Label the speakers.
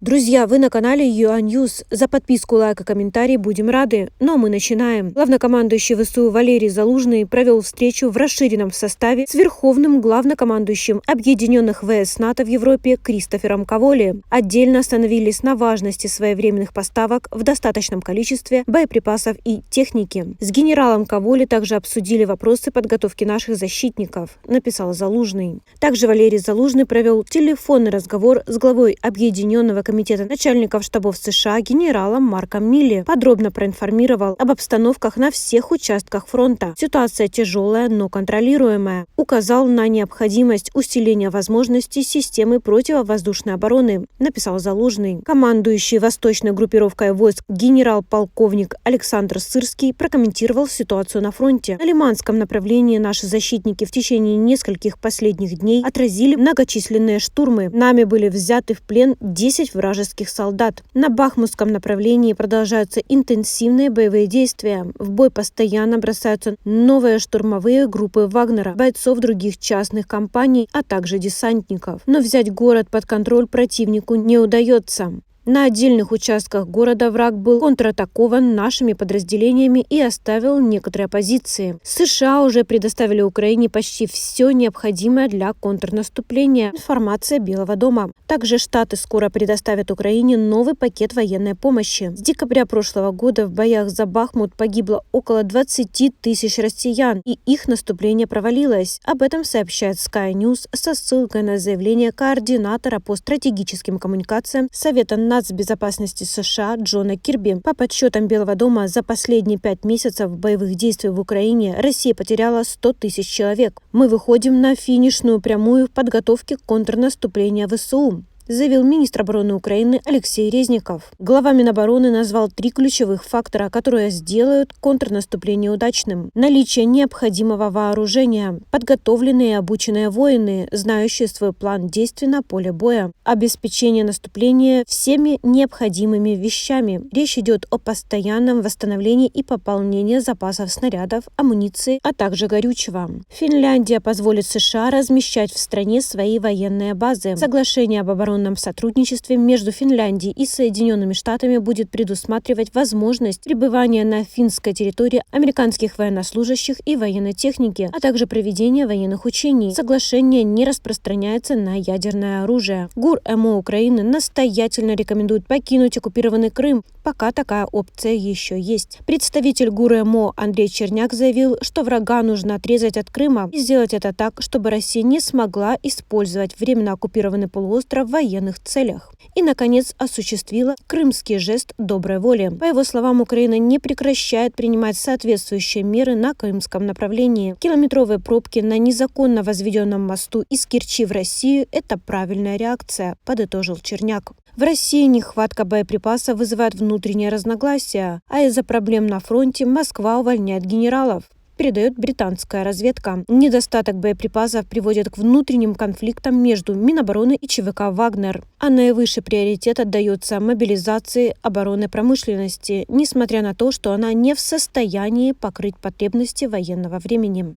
Speaker 1: Друзья, вы на канале ЮА Ньюс. За подписку, лайк и комментарий будем рады. Но мы начинаем. Главнокомандующий ВСУ Валерий Залужный провел встречу в расширенном составе с верховным главнокомандующим Объединенных ВС НАТО в Европе Кристофером Коволи. Отдельно остановились на важности своевременных поставок в достаточном количестве боеприпасов и техники. С генералом Коволи также обсудили вопросы подготовки наших защитников, написал Залужный. Также Валерий Залужный провел телефонный разговор с главой Объединенного комитета начальников штабов США генералом Марком Милли, подробно проинформировал об обстановках на всех участках фронта. Ситуация тяжелая, но контролируемая. Указал на необходимость усиления возможностей системы противовоздушной обороны, написал Залужный. Командующий восточной группировкой войск генерал-полковник Александр Сырский прокомментировал ситуацию на фронте. На Лиманском направлении наши защитники в течение нескольких последних дней отразили многочисленные штурмы. Нами были взяты в плен 10 вражеских солдат. На Бахмутском направлении продолжаются интенсивные боевые действия. В бой постоянно бросаются новые штурмовые группы Вагнера, бойцов других частных компаний, а также десантников. Но взять город под контроль противнику не удается. На отдельных участках города враг был контратакован нашими подразделениями и оставил некоторые позиции. США уже предоставили Украине почти все необходимое для контрнаступления. Информация Белого дома. Также Штаты скоро предоставят Украине новый пакет военной помощи. С декабря прошлого года в боях за Бахмут погибло около 20 тысяч россиян, и их наступление провалилось. Об этом сообщает Sky News со ссылкой на заявление координатора по стратегическим коммуникациям Совета нацбезопасности США Джона Кирби. По подсчетам Белого дома, за последние 5 месяцев боевых действий в Украине Россия потеряла 100 тысяч человек. Мы выходим на финишную прямую в подготовке контрнаступления ВСУ, заявил министр обороны Украины Алексей Резников. Глава Минобороны назвал 3 ключевых фактора, которые сделают контрнаступление удачным. Наличие необходимого вооружения, подготовленные и обученные воины, знающие свой план действий на поле боя, обеспечение наступления всеми необходимыми вещами. Речь идет о постоянном восстановлении и пополнении запасов снарядов, амуниции, а также горючего. Финляндия позволит США размещать в стране свои военные базы. Соглашение об обороне сотрудничестве между Финляндией и Соединенными Штатами будет предусматривать возможность пребывания на финской территории американских военнослужащих и военной техники, а также проведения военных учений. Соглашение не распространяется на ядерное оружие. ГУР МО Украины настоятельно рекомендует покинуть оккупированный Крым, пока такая опция еще есть. Представитель ГУР МО Андрей Черняк заявил, что врага нужно отрезать от Крыма и сделать это так, чтобы Россия не смогла использовать временно оккупированный полуостров в военных целях. И, наконец, осуществила крымский жест доброй воли. По его словам, Украина не прекращает принимать соответствующие меры на крымском направлении. Километровые пробки на незаконно возведенном мосту из Керчи в Россию – это правильная реакция, подытожил Черняк. В России нехватка боеприпасов вызывает внутренние разногласия, а из-за проблем на фронте Москва увольняет генералов, передает британская разведка. Недостаток боеприпасов приводит к внутренним конфликтам между Минобороны и ЧВК «Вагнер». А наивысший приоритет отдается мобилизации оборонной промышленности, несмотря на то, что она не в состоянии покрыть потребности военного времени.